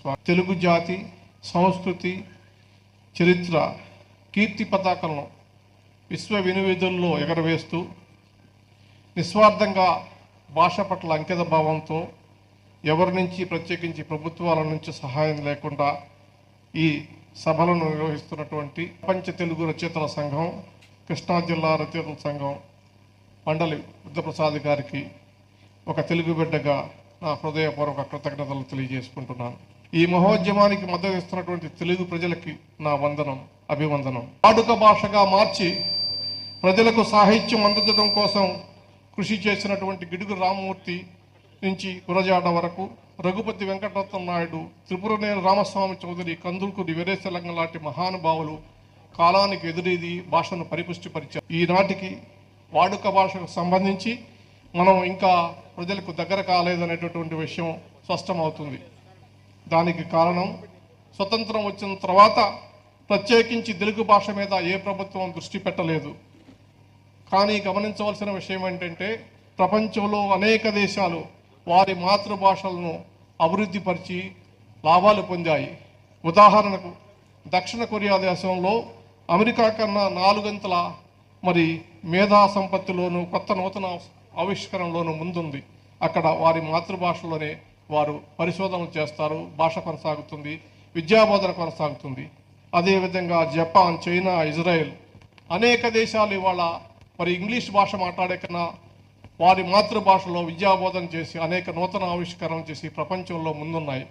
స్వాగతం. తెలుగు జాతి సంస్కృతి చరిత్ర కీర్తి పతాకలను విశ్వ వినువీధుల్లో ఎగరవేస్తూ నిస్వార్థంగా భాష పట్ల అంకిత భావంతో ఎవరి నుంచి ప్రత్యేకించి ప్రభుత్వాల నుంచి సహాయం లేకుండా ఈ సభలను నిర్వహిస్తున్నటువంటి ప్రపంచ తెలుగు రచయితల సంఘం, కృష్ణా జిల్లా రచయితల సంఘం మండలి బుద్ధప్రసాద్ గారికి ఒక తెలుగు బిడ్డగా నా హృదయపూర్వక కృతజ్ఞతలు తెలియజేసుకుంటున్నాను. ఈ మహోద్యమానికి మద్దతు ఇస్తున్నటువంటి తెలుగు ప్రజలకి నా వందనం, అభివందనం. వాడుక భాషగా మార్చి ప్రజలకు సాహిత్యం అందించడం కోసం కృషి చేసినటువంటి గిడుగు రామమూర్తి నుంచి గురజాడ వరకు, రఘుపతి వెంకటరత్న నాయుడు, త్రిపురనేని రామస్వామి చౌదరి, కందుకూరి వీరేశలింగం లాంటి మహానుభావులు కాలానికి ఎదురీది భాషను పరిపుష్టిపరిచారు. ఈనాటికి వాడుక భాషకు సంబంధించి మనం ఇంకా ప్రజలకు దగ్గర కాలేదనేటటువంటి విషయం స్పష్టమవుతుంది. దానికి కారణం స్వతంత్రం వచ్చిన తర్వాత ప్రత్యేకించి తెలుగు భాష మీద ఏ ప్రభుత్వం దృష్టి పెట్టలేదు. కానీ గమనించవలసిన విషయం ఏంటంటే ప్రపంచంలో అనేక దేశాలు వారి మాతృభాషలను అభివృద్ధిపరిచి లాభాలు పొందాయి. ఉదాహరణకు దక్షిణ కొరియా దేశంలో అమెరికా కన్నా 4 అంతల మేధా సంపత్తిలోను కొత్త నూతన ఆవిష్కరణలోనూ ముందుంది. అక్కడ వారి మాతృభాషలోనే వారు పరిశోధనలు చేస్తారు, భాష కొనసాగుతుంది, విద్యాబోధన కొనసాగుతుంది. అదేవిధంగా జపాన్, చైనా, ఇజ్రాయెల్ అనేక దేశాలు ఇవాళ ఇంగ్లీష్ భాష మాట్లాడే కన్నా వారి మాతృభాషలో విద్యాబోధన చేసి అనేక నూతన ఆవిష్కరణలు చేసి ప్రపంచంలో ముందున్నాయి.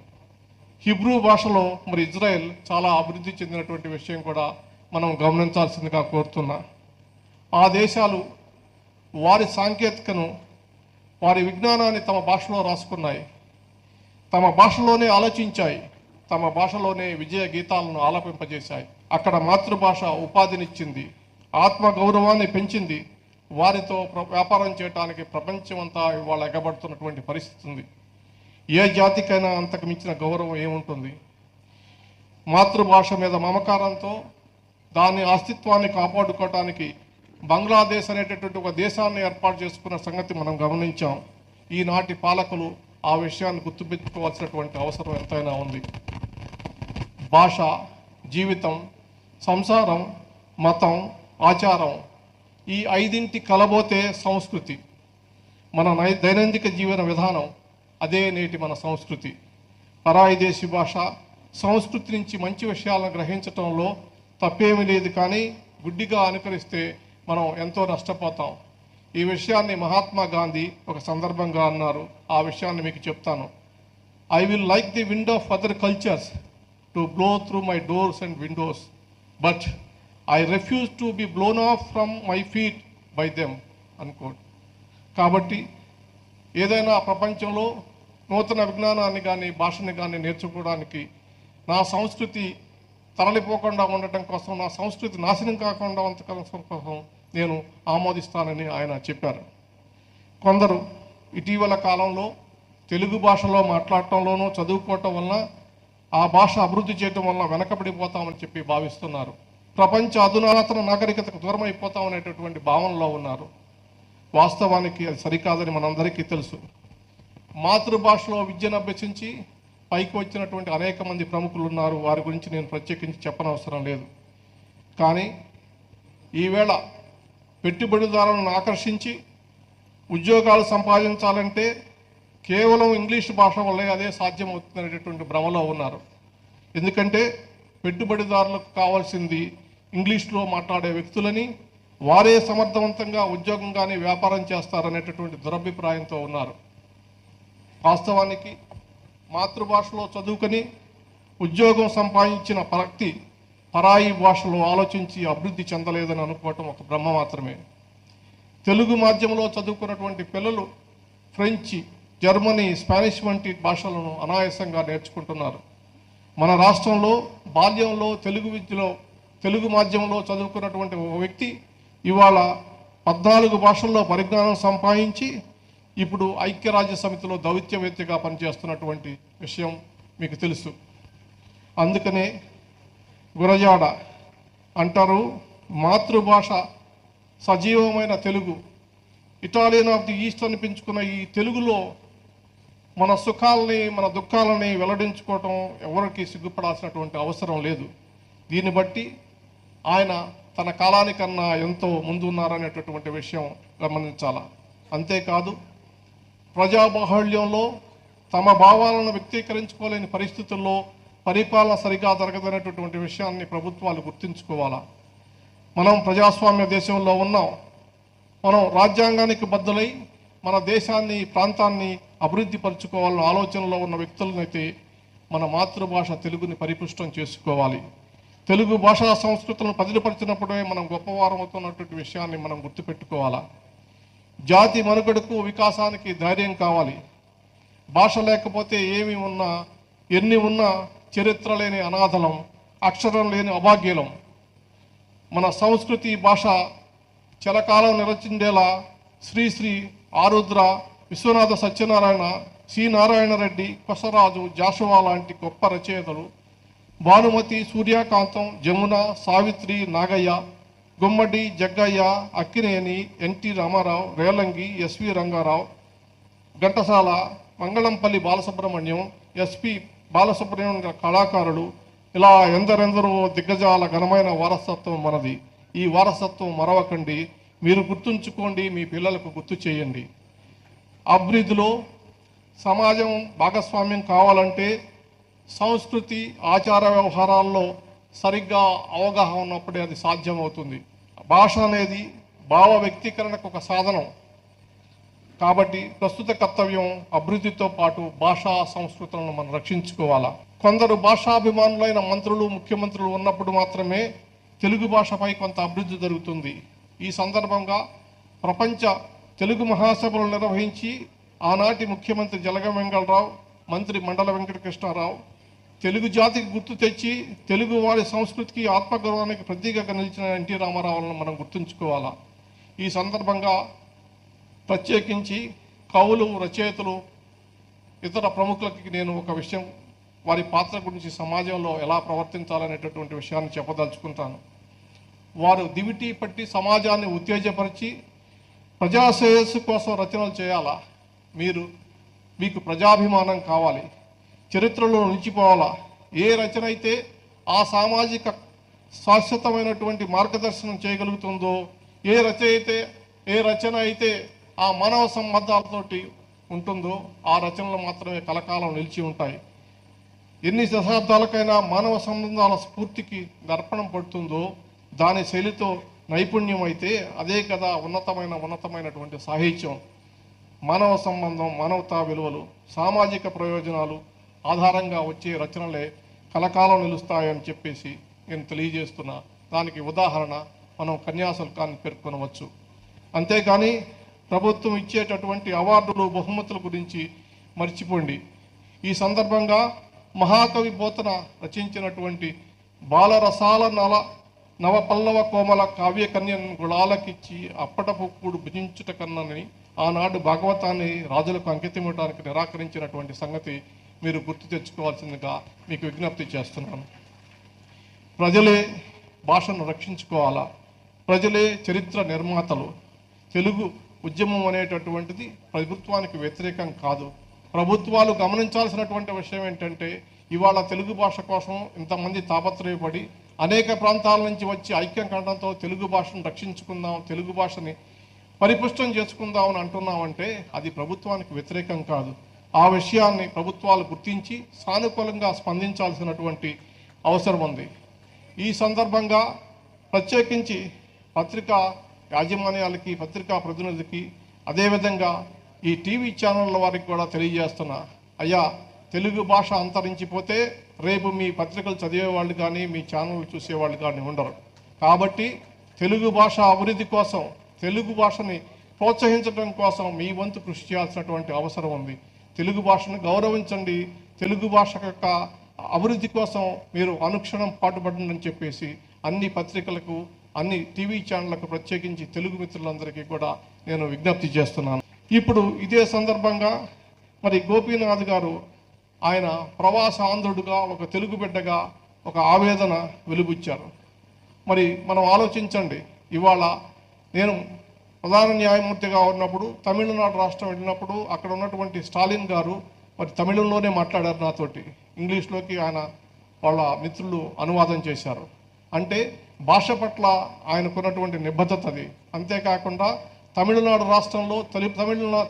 హిబ్రూ భాషలో ఇజ్రాయెల్ చాలా అభివృద్ధి చెందినటువంటి విషయం కూడా మనం గమనించాల్సిందిగా కోరుతున్నా. ఆ దేశాలు వారి సాంకేతికను, వారి విజ్ఞానాన్ని తమ భాషలో రాసుకున్నాయి, తమ భాషలోనే ఆలోచించాయి, తమ భాషలోనే విజయ గీతాలను ఆలపింపజేశాయి. అక్కడ మాతృభాష ఉపాధినిచ్చింది, ఆత్మగౌరవాన్ని పెంచింది. వారితో వ్యాపారం చేయడానికి ప్రపంచమంతా ఇవాళ ఎగబడుతున్నటువంటి పరిస్థితి ఉంది. ఏ జాతికైనా అంతకు మించిన గౌరవం ఏముంటుంది? మాతృభాష మీద మమకారంతో దాని అస్తిత్వాన్ని కాపాడుకోవటానికి బంగ్లాదేశ్ అనేటటువంటి ఒక దేశాన్ని ఏర్పాటు చేసుకున్న సంగతి మనం గమనించాం. ఈనాటి పాలకులు ఆ విషయాన్ని గుర్తుపెట్టుకోవాల్సినటువంటి అవసరం ఎంతైనా ఉంది. భాష, జీవితం, సంసారం, మతం, ఆచారం ఈ 5 కలబోతే సంస్కృతి. మన దైనందిక జీవన విధానం అదే నేటి మన సంస్కృతి. పరాయి దేశీ భాష సంస్కృతి నుంచి మంచి విషయాలను గ్రహించటంలో తప్పేమీ లేదు. కానీ గుడ్డిగా అనుకరిస్తే మనం ఎంతో నష్టపోతాం. ఈ విషయాన్ని మహాత్మా గాంధీ ఒక సందర్భంగా అన్నారు. ఆ విషయాన్ని మీకు చెప్తాను. I will like the wind of other cultures to blow through my doors and windows, but I refuse to be blown off from my feet by them unquote. కాబట్టి ఏదైనా ప్రపంచంలో నూతన విజ్ఞానాన్ని కానీ భాషని కానీ నేర్చుకోవడానికి, నా సంస్కృతి తరలిపోకుండా ఉండటం కోసం, నా సంస్కృతి నాశనం కాకుండా ఉండటం కోసం నేను ఆమోదిస్తానని ఆయన చెప్పారు. కొందరు ఇటీవల కాలంలో తెలుగు భాషలో మాట్లాడటంలోనూ చదువుకోవటం వలన ఆ భాష అభివృద్ధి చేయటం వలన వెనకబడిపోతామని చెప్పి భావిస్తున్నారు. ప్రపంచ అధునాతన నాగరికతకు దూరం అయిపోతామనేటటువంటి భావనలో ఉన్నారు. వాస్తవానికి అది సరికాదని మనందరికీ తెలుసు. మాతృభాషలో విద్యను అభ్యసించి పైకి వచ్చినటువంటి అనేక మంది ప్రముఖులు ఉన్నారు. వారి గురించి నేను ప్రత్యేకించి చెప్పనవసరం లేదు. కానీ ఈవేళ పెట్టుబడిదారులను ఆకర్షించి ఉద్యోగాలు సంపాదించాలంటే కేవలం ఇంగ్లీష్ భాష వల్లే అదే సాధ్యమవుతుందనేటటువంటి భ్రమలో ఉన్నారు. ఎందుకంటే పెట్టుబడిదారులకు కావాల్సింది ఇంగ్లీష్లో మాట్లాడే వ్యక్తులని, వారే సమర్థవంతంగా ఉద్యోగం కానీ వ్యాపారం చేస్తారనేటటువంటి దురభిప్రాయంతో ఉన్నారు. వాస్తవానికి మాతృభాషలో చదువుకొని ఉద్యోగం సంపాదించిన వ్యక్తి పరాయి భాషలో ఆలోచించి అభివృద్ధి చెందలేదని అనుకోవటం ఒక భ్రమ మాత్రమే. తెలుగు మాధ్యమంలో చదువుకున్నటువంటి పిల్లలు ఫ్రెంచి, జర్మనీ, స్పానిష్ వంటి భాషలను అనాయాసంగా నేర్చుకుంటున్నారు. మన రాష్ట్రంలో బాల్యంలో తెలుగు మాధ్యమంలో చదువుకున్నటువంటి ఒక వ్యక్తి ఇవాళ 14 భాషల్లో పరిజ్ఞానం సంపాదించి ఇప్పుడు ఐక్యరాజ్య సమితిలో దౌత్యవేత్తగా పనిచేస్తున్నటువంటి విషయం మీకు తెలుసు. అందుకనే గురజాడ అంటారు, మాతృభాష సజీవమైన Telugu, Italian of the East అనిపించుకున్న ఈ తెలుగులో మన సుఖాలని మన దుఃఖాలని వెల్లడించుకోవటం ఎవరికి సిగ్గుపడాల్సినటువంటి అవసరం లేదు. దీన్ని బట్టి ఆయన తన కాలానికన్నా ఎంతో ముందు ఉన్నారనేటటువంటి విషయం గమనించాల. అంతేకాదు ప్రజాబాహుళ్యంలో తమ భావాలను వ్యక్తీకరించుకోలేని పరిస్థితుల్లో పరిపాలన సరిగా జరగదనేటటువంటి విషయాన్ని ప్రభుత్వాలు గుర్తుంచుకోవాలా. మనం ప్రజాస్వామ్య దేశంలో ఉన్నాం. మనం రాజ్యాంగానికి బద్దులై మన దేశాన్ని ప్రాంతాన్ని అభివృద్ధి పరుచుకోవాలన్న ఆలోచనలో ఉన్న వ్యక్తులనైతే మన మాతృభాష తెలుగుని పరిపుష్టం చేసుకోవాలి. తెలుగు భాషా సంస్కృతులను పదిలపరిచినప్పుడే మనం గొప్పవారం అవుతున్నటువంటి విషయాన్ని మనం గుర్తుపెట్టుకోవాలా. జాతి మనుగడకు వికాసానికి ధైర్యం కావాలి. భాష లేకపోతే ఏమి ఉన్నా ఎన్ని ఉన్నా చరిత్ర లేని అనాథలం, అక్షరం లేని అభాగ్యులం. మన సంస్కృతి భాష చిరకాలం నిలచిండేలా శ్రీ ఆరుద్ర, విశ్వనాథ సత్యనారాయణ, సి నారాయణ రెడ్డి, కొసరాజు, జాషువా లాంటి గొప్ప రచయితలు, Bhanumathi, Suryakantham, Jamuna, Savitri, Nagayya, Gummadi, Jaggayya, Akkineni, NT Rama Rao, Relangi, SV Ranga Rao, Ghantasala, Mangalampalli Balasubrahmanyam, SP Balasubrahmanyam కళాకారులు, ఇలా ఎందరెందరో దిగ్గజాల ఘనమైన వారసత్వం మనది. ఈ వారసత్వం మరవకండి. మీరు గుర్తుంచుకోండి, మీ పిల్లలకు గుర్తు చేయండి. అభివృద్ధిలో సమాజం భాగస్వామ్యం కావాలంటే సంస్కృతి ఆచార వ్యవహారాల్లో సరిగ్గా అవగాహన ఉన్నప్పుడే అది సాధ్యమవుతుంది. భాష అనేది భావ వ్యక్తీకరణకు ఒక సాధనం. కాబట్టి ప్రస్తుత కర్తవ్యం అభివృద్ధితో పాటు భాషా సంస్కృతులను మనం రక్షించుకోవాలా. కొందరు భాషాభిమానులైన మంత్రులు, ముఖ్యమంత్రులు ఉన్నప్పుడు మాత్రమే తెలుగు భాషపై కొంత అభివృద్ధి జరుగుతుంది. ఈ సందర్భంగా ప్రపంచ తెలుగు మహాసభలు నిర్వహించి ఆనాటి ముఖ్యమంత్రి జలగం వెంగళరావు, మంత్రి మండల వెంకటకృష్ణారావు తెలుగు జాతికి గుర్తు తెచ్చి తెలుగు వారి సంస్కృతికి ఆత్మగౌరవానికి ప్రతీకగా నిలిచిన ఎన్టీ రామారావులను మనం గుర్తుంచుకోవాలా. ఈ సందర్భంగా ప్రత్యేకించి కవులు, రచయితలు, ఇతర ప్రముఖులకి నేను ఒక విషయం, వారి పాత్ర గురించి సమాజంలో ఎలా ప్రవర్తించాలనేటటువంటి విషయాన్ని చెప్పదలుచుకుంటాను. వారు దివిటీ పట్టి సమాజాన్ని ఉత్తేజపరిచి ప్రజాశ్రేయస్సు కోసం రచనలు చేయాలా. మీకు ప్రజాభిమానం కావాలి, చరిత్రలో నిలిచిపోవాలా. ఏ రచన అయితే ఆ సామాజిక శాశ్వతమైనటువంటి మార్గదర్శనం చేయగలుగుతుందో, ఏ రచన అయితే ఆ మానవ సంబంధాలతోటి ఉంటుందో ఆ రచనలు మాత్రమే కలకాలం నిలిచి ఉంటాయి. ఎన్ని దశాబ్దాలకైనా మానవ సంబంధాల స్ఫూర్తికి దర్పణం పడుతుందో దాని శైలితో నైపుణ్యం అయితే అదే కదా ఉన్నతమైనటువంటి సాహిత్యం. మానవ సంబంధం, మానవతా విలువలు, సామాజిక ప్రయోజనాలు ఆధారంగా వచ్చే రచనలే కలకాలం నిలుస్తాయని చెప్పేసి నేను తెలియజేస్తున్నా. దానికి ఉదాహరణ మనం కన్యాశుల్కాన్ని పేర్కొనవచ్చు. అంతేకాని ప్రభుత్వం ఇచ్చేటటువంటి అవార్డులు, బహుమతుల గురించి మర్చిపోండి. ఈ సందర్భంగా మహాకవి పోతన రచించినటువంటి బాలరసాల నవపల్లవ కోమల కావ్య కన్యను గుళాలకిచ్చి అప్పటపుప్పుడు భుజించుట కన్నని ఆనాడు భాగవతాన్ని రాజులకు అంకితమివ్వడానికి నిరాకరించినటువంటి సంగతి మీరు గుర్తు తెచ్చుకోవాల్సిందిగా మీకు విజ్ఞప్తి చేస్తున్నాను. ప్రజలే భాషను రక్షించుకోవాలా. ప్రజలే చరిత్ర నిర్మాతలు. తెలుగు ఉద్యమం అనేటటువంటిది ప్రభుత్వానికి వ్యతిరేకం కాదు. ప్రభుత్వాలు గమనించాల్సినటువంటి విషయం ఏంటంటే, ఇవాళ తెలుగు భాష కోసం ఇంతమంది తాపత్రయపడి అనేక ప్రాంతాల నుంచి వచ్చి ఐక్యం కావడంతో తెలుగు భాషను రక్షించుకుందాం, తెలుగు భాషని పరిపుష్టం చేసుకుందాం అని అంటున్నామంటే అది ప్రభుత్వానికి వ్యతిరేకం కాదు. ఆ విషయాన్ని ప్రభుత్వాలు గుర్తించి సానుకూలంగా స్పందించాల్సినటువంటి అవసరం ఉంది. ఈ సందర్భంగా ప్రత్యేకించి పత్రికా యాజమాన్యాలకి, పత్రికా ప్రతినిధులకి, అదేవిధంగా ఈ టీవీ ఛానళ్ళ వారికి కూడా తెలియజేస్తున్నా, అయ్యా తెలుగు భాష అంతరించిపోతే రేపు మీ పత్రికలు చదివేవాళ్ళు కానీ మీ ఛానల్ చూసేవాళ్ళు కానీ ఉండరు. కాబట్టి తెలుగు భాష అభివృద్ధి కోసం, తెలుగు భాషని ప్రోత్సహించడం కోసం మీ వంతు కృషి చేయాల్సినటువంటి అవసరం ఉంది. తెలుగు భాషను గౌరవించండి. తెలుగు భాష యొక్క అభివృద్ధి కోసం మీరు అనుక్షణం పాటుపడండి అని చెప్పేసి అన్ని పత్రికలకు, అన్ని టీవీ ఛానళ్లకు, ప్రత్యేకించి తెలుగు మిత్రులందరికీ కూడా నేను విజ్ఞప్తి చేస్తున్నాను. ఇప్పుడు ఇదే సందర్భంగా మరి గోపీనాథ్ గారు ఆయన ప్రవాస ఆంధ్రుడుగా, ఒక తెలుగు బిడ్డగా ఒక ఆవేదన వెలుబుచ్చారు. మరి మనం ఆలోచించండి, ఇవాళ నేను ప్రధాన న్యాయమూర్తిగా ఉన్నప్పుడు తమిళనాడు రాష్ట్రం వెళ్ళినప్పుడు అక్కడ ఉన్నటువంటి స్టాలిన్ గారు మరి తమిళంలోనే మాట్లాడారు నాతోటి. ఇంగ్లీష్లోకి ఆయన వాళ్ళ మిత్రులు అనువాదం చేశారు. అంటే భాష పట్ల ఆయనకున్నటువంటి నిబద్ధత అది. అంతేకాకుండా తమిళనాడు రాష్ట్రంలో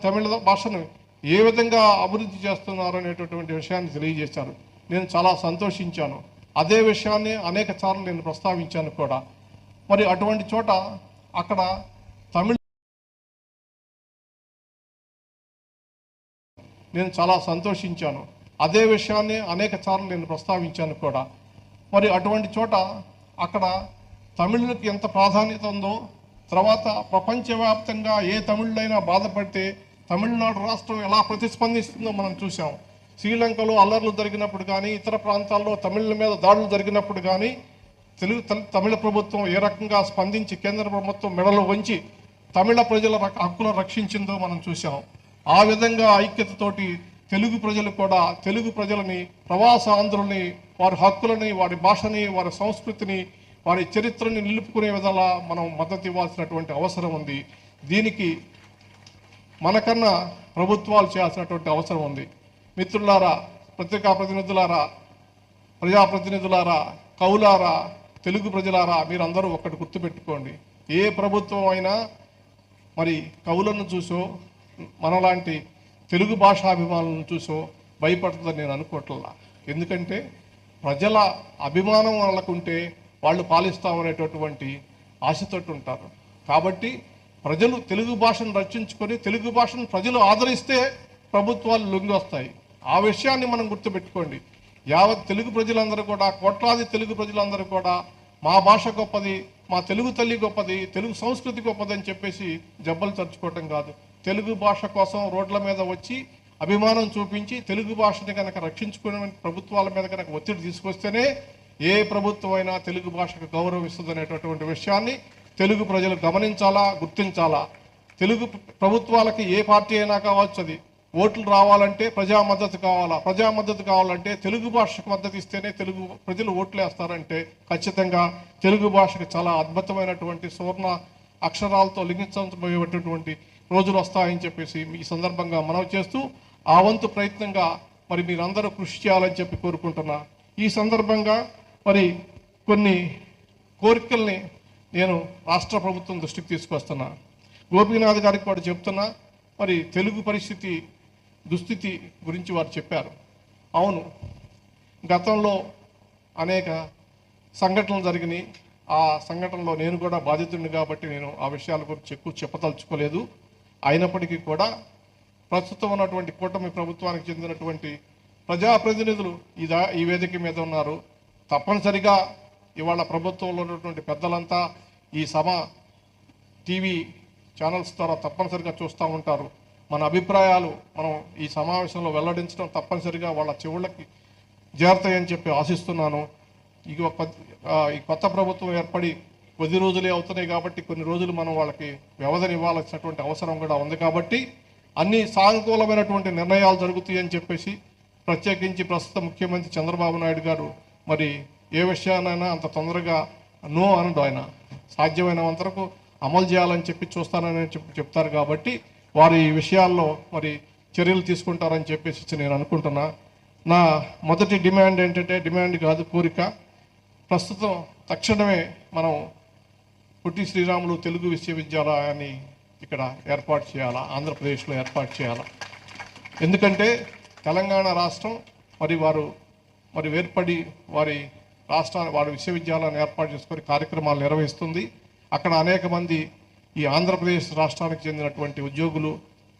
తమిళ భాషను ఏ విధంగా అభివృద్ధి చేస్తున్నారు అనేటటువంటి విషయాన్ని తెలియజేశారు. నేను చాలా సంతోషించాను. అదే విషయాన్ని అనేక సార్లు నేను ప్రస్తావించాను కూడా. మరి అటువంటి చోట అక్కడ నేను చాలా సంతోషించాను. అదే విషయాన్ని అనేక సార్లు నేను ప్రస్తావించాను కూడా. మరి అటువంటి చోట అక్కడ తమిళులకు ఎంత ప్రాధాన్యత ఉందో, తర్వాత ప్రపంచవ్యాప్తంగా ఏ తమిళులైనా బాధపడితే తమిళనాడు రాష్ట్రం ఎలా ప్రతిస్పందిస్తుందో మనం చూసాం. శ్రీలంకలో అల్లర్లు జరిగినప్పుడు కానీ, ఇతర ప్రాంతాల్లో తమిళుల మీద దాడులు జరిగినప్పుడు కానీ తమిళ ప్రభుత్వం ఏ రకంగా స్పందించి కేంద్ర ప్రభుత్వం మెడలు వంచి తమిళ ప్రజల హక్కులను రక్షించిందో మనం చూసాం. ఆ విధంగా ఐక్యతతోటి తెలుగు ప్రజలు కూడా తెలుగు ప్రజలని, ప్రవాస ఆంధ్రుల్ని, వారి హక్కులని, వారి భాషని, వారి సంస్కృతిని, వారి చరిత్రని నిలుపుకునే విధంగా మనం మద్దతు ఇవ్వాల్సినటువంటి అవసరం ఉంది. దీనికి మనకన్నా ప్రభుత్వాలు చేయాల్సినటువంటి అవసరం ఉంది. మిత్రులారా, పత్రికా ప్రతినిధులారా, ప్రజాప్రతినిధులారా, కవులారా, తెలుగు ప్రజలారా, మీరందరూ ఒక్కటి గుర్తుపెట్టుకోండి. ఏ ప్రభుత్వం అయినా మరి కవులను చూసో, మనలాంటి తెలుగు భాషాభిమానులను చూసో భయపడుతుందని నేను అనుకోవట్లా. ఎందుకంటే ప్రజల అభిమానం వాళ్ళకుంటే వాళ్ళు పాలిస్తామనేటటువంటి ఆశతోటి ఉంటారు. కాబట్టి ప్రజలు తెలుగు భాషను రక్షించుకొని తెలుగు భాషను ప్రజలు ఆదరిస్తే ప్రభుత్వాలు లొంగి వస్తాయి. ఆ విషయాన్ని మనం గుర్తుపెట్టుకోండి. యావత్ తెలుగు ప్రజలందరూ కూడా, కోట్లాది తెలుగు ప్రజలందరూ కూడా మా భాష గొప్పది, మా తెలుగు తల్లి గొప్పది, తెలుగు సంస్కృతి గొప్పది అని చెప్పేసి జబ్బలు తరుచుకోవటం కాదు. తెలుగు భాష కోసం రోడ్ల మీద వచ్చి అభిమానం చూపించి తెలుగు భాషని కనుక రక్షించుకునే ప్రభుత్వాల మీద కనుక ఒత్తిడి తీసుకొస్తేనే ఏ ప్రభుత్వం అయినా తెలుగు భాషకు గౌరవం ఇస్తుందనేటటువంటి విషయాన్ని తెలుగు ప్రజలు గమనించాలా, గుర్తించాలా. తెలుగు ప్రభుత్వాలకి ఏ పార్టీ అయినా కావచ్చు, అది ఓట్లు రావాలంటే ప్రజా మద్దతు కావాలా. ప్రజా మద్దతు కావాలంటే తెలుగు భాషకు మద్దతు ఇస్తేనే తెలుగు ప్రజలు ఓట్లు వేస్తారంటే ఖచ్చితంగా తెలుగు భాషకు చాలా అద్భుతమైనటువంటి సువర్ణ అక్షరాలతో లింగించబోయేటటువంటి రోజులు వస్తాయని చెప్పేసి ఈ సందర్భంగా మనవి చేస్తూ, ఆ వంతు ప్రయత్నంగా మరి మీరందరూ కృషి చేయాలని చెప్పి కోరుకుంటున్నా. ఈ సందర్భంగా మరి కొన్ని కోరికల్ని నేను రాష్ట్ర ప్రభుత్వం దృష్టికి తీసుకొస్తున్నా. గోపీనాథ్ గారికి కూడా చెప్తున్నా. మరి తెలుగు దుస్థితి గురించి వారు చెప్పారు. అవును, గతంలో అనేక సంఘటనలు జరిగినాయి. ఆ సంఘటనలో నేను కూడా బాధితుడిని కాబట్టి నేను ఆ విషయాల గురించి ఎక్కువ చెప్పదలుచుకోలేదు. అయినప్పటికీ కూడా ప్రస్తుతం ఉన్నటువంటి కూటమి ప్రభుత్వానికి చెందినటువంటి ప్రజాప్రతినిధులు ఈ వేదిక మీద ఉన్నారు. తప్పనిసరిగా ఇవాళ ప్రభుత్వంలో ఉన్నటువంటి పెద్దలంతా ఈ సభ టీవీ ఛానల్స్ ద్వారా తప్పనిసరిగా చూస్తూ ఉంటారు. మన అభిప్రాయాలు మనం ఈ సమావేశంలో వెల్లడించడం తప్పనిసరిగా వాళ్ళ చెవుళ్ళకి చేరతాయని చెప్పి ఆశిస్తున్నాను. ఈ కొత్త ప్రభుత్వం ఏర్పడి కొద్ది రోజులే అవుతున్నాయి కాబట్టి కొన్ని రోజులు మనం వాళ్ళకి వ్యవధిని ఇవ్వాల్సినటువంటి అవసరం కూడా ఉంది. కాబట్టి అన్ని సానుకూలమైనటువంటి నిర్ణయాలు జరుగుతాయని చెప్పేసి ప్రత్యేకించి ప్రస్తుత ముఖ్యమంత్రి చంద్రబాబు నాయుడు గారు మరి ఏ విషయానైనా అంత తొందరగా నో అనడు. ఆయన సాధ్యమైనంత వరకు అమలు చేయాలని చెప్పి చూస్తానని చెప్తారు. కాబట్టి వారు ఈ విషయాల్లో మరి చర్యలు తీసుకుంటారని చెప్పేసి నేను అనుకుంటున్నా. నా మొదటి డిమాండ్ ఏంటంటే, డిమాండ్ కాదు, కోరిక, ప్రస్తుతం తక్షణమే మనం పొట్టి శ్రీరాములు తెలుగు విశ్వవిద్యాలయాన్ని ఇక్కడ ఏర్పాటు చేయాలా, ఆంధ్రప్రదేశ్లో ఏర్పాటు చేయాలా. ఎందుకంటే తెలంగాణ రాష్ట్రం వారు ఏర్పడి వారి విశ్వవిద్యాలయాన్ని ఏర్పాటు చేసుకొని కార్యక్రమాలు నిర్వహిస్తుంది. అక్కడ అనేక మంది ఈ ఆంధ్రప్రదేశ్ రాష్ట్రానికి చెందినటువంటి ఉద్యోగులు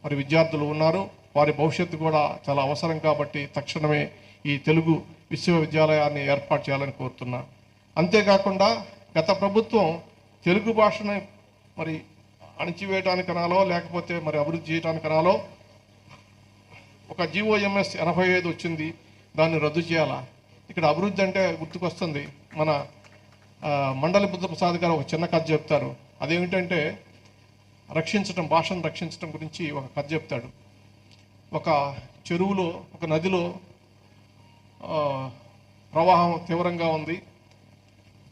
విద్యార్థులు ఉన్నారు. వారి భవిష్యత్తు కూడా చాలా అవసరం కాబట్టి తక్షణమే ఈ తెలుగు విశ్వవిద్యాలయాన్ని ఏర్పాటు చేయాలని కోరుతున్నా. అంతేకాకుండా గత ప్రభుత్వం తెలుగు భాషను అణిచివేయడానికి అనాలో లేకపోతే అభివృద్ధి చేయడానికి అనాలో ఒక GOMS 85 వచ్చింది, దాన్ని రద్దు చేయాలా. ఇక్కడ అభివృద్ధి అంటే గుర్తుకొస్తుంది, మన మండలి బుద్ధప్రసాద్ గారు ఒక చిన్న కథ చెప్తారు. అదేమిటంటే భాషను రక్షించడం గురించి ఒక కథ చెప్తాడు. ఒక చెరువులో, ఒక నదిలో ప్రవాహం తీవ్రంగా ఉంది,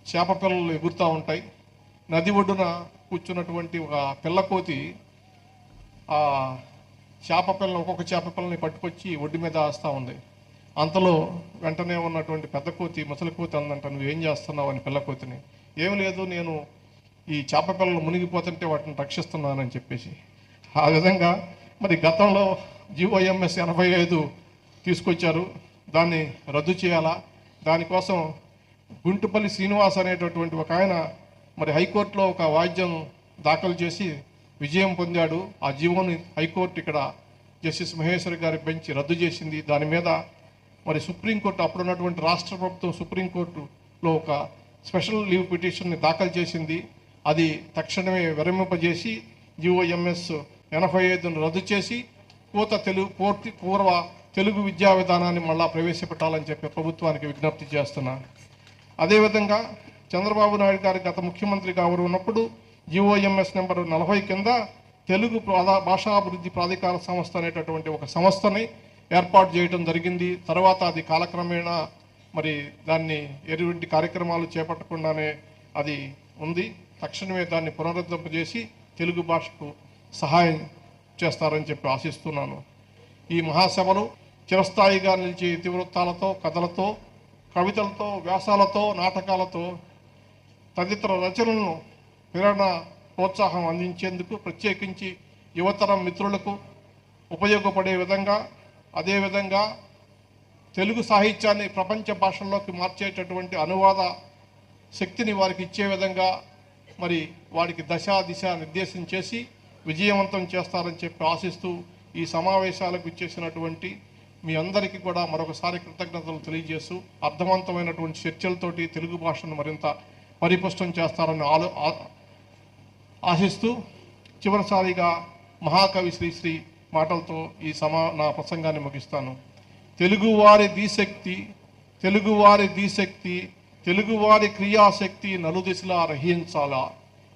చేప పిల్లలు ఎగురుతూ ఉంటాయి. నది ఒడ్డున కూర్చున్నటువంటి ఒక పిల్లకోతి చేప పిల్లని ఒక్కొక్క చేప పిల్లని పట్టుకొచ్చి ఒడ్డు మీద వేస్తూ ఉంది. అంతలో వెంటనే ఉన్నటువంటి పెద్ద కోతి ముసలి కోతి అందంట, నువ్వేం చేస్తున్నావు అని పిల్ల కోతిని. ఏం లేదు, నేను ఈ చేప పిల్లలు మునిగిపోతుంటే వాటిని రక్షిస్తున్నానని చెప్పేసి. ఆ విధంగా మరి గతంలో GOMS 85 తీసుకొచ్చారు, దాన్ని రద్దు చేయాలా. దానికోసం గుంటుపల్లి శ్రీనివాస్ అనేటటువంటి ఒక ఆయన మరి హైకోర్టులో ఒక వాద్యం దాఖలు చేసి విజయం పొందాడు. ఆ జీవోని హైకోర్టు ఇక్కడ జస్టిస్ మహేశ్వరి గారి బెంచ్ రద్దు చేసింది. దాని మీద మరి సుప్రీంకోర్టు, అప్పుడున్నటువంటి రాష్ట్ర ప్రభుత్వం సుప్రీంకోర్టులో ఒక స్పెషల్ లీవ్ పిటిషన్ని దాఖలు చేసింది. అది తక్షణమే విరమింపజేసి GOMS 85ను రద్దు చేసి పూర్వ తెలుగు విద్యా విధానాన్ని మళ్ళా ప్రవేశపెట్టాలని చెప్పి ప్రభుత్వానికి విజ్ఞప్తి చేస్తున్నా. అదేవిధంగా చంద్రబాబు నాయుడు గారు గత ముఖ్యమంత్రిగా ఉన్నప్పుడు GOMS నెంబర్ 40 కింద తెలుగు భాషాభివృద్ధి ప్రాధికార సంస్థ అనేటటువంటి ఒక సంస్థని ఏర్పాటు చేయడం జరిగింది. తర్వాత అది కాలక్రమేణా మరి దాన్ని ఎటువంటి కార్యక్రమాలు చేపట్టకుండానే అది ఉంది. తక్షణమే దాన్ని పునరుద్ధరింపజేసి తెలుగు భాషకు సహాయం చేస్తారని చెప్పి ఆశిస్తున్నాను. ఈ మహాసభలు చిరస్థాయిగా నిలిచే ఇతివృత్తాలతో, కథలతో, కవితలతో, వ్యాసాలతో, నాటకాలతో తదితర రచనలను ప్రేరణ, ప్రోత్సాహం అందించేందుకు ప్రత్యేకించి యువతరం మిత్రులకు ఉపయోగపడే విధంగా, అదేవిధంగా తెలుగు సాహిత్యాన్ని ప్రపంచ భాషల్లోకి మార్చేటటువంటి అనువాద శక్తిని వారికి ఇచ్చే విధంగా మరి వారికి దశ దిశ నిర్దేశం చేసి విజయవంతం చేస్తారని చెప్పి ఆశిస్తూ ఈ సమావేశాలకు ఇచ్చేసినటువంటి మీ అందరికీ కూడా మరొకసారి కృతజ్ఞతలు తెలియజేస్తూ అర్థవంతమైనటువంటి చర్చలతోటి తెలుగు భాషను మరింత పరిపుష్టం చేస్తారని ఆశిస్తూ చివరిసారిగా మహాకవి శ్రీశ్రీ మాటలతో ఈ నా ప్రసంగాన్ని ముగిస్తాను. తెలుగువారి దీశక్తి, తెలుగువారి క్రియాశక్తి నలుదిశలా రహించాలా,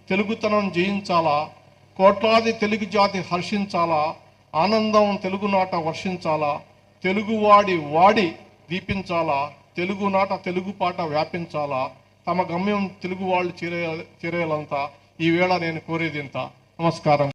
తెలుగుతనం జయించాలా, కోట్లాది తెలుగు జాతి హర్షించాలా, ఆనందం తెలుగునాట వర్షించాలా, వాడి దీపించాలా, తెలుగునాట తెలుగు పాట వ్యాపించాలా, తమ గమ్యం తెలుగు వాళ్ళు చేరేలంతా ఈవేళ నేను కోరేది ఇంత. నమస్కారం.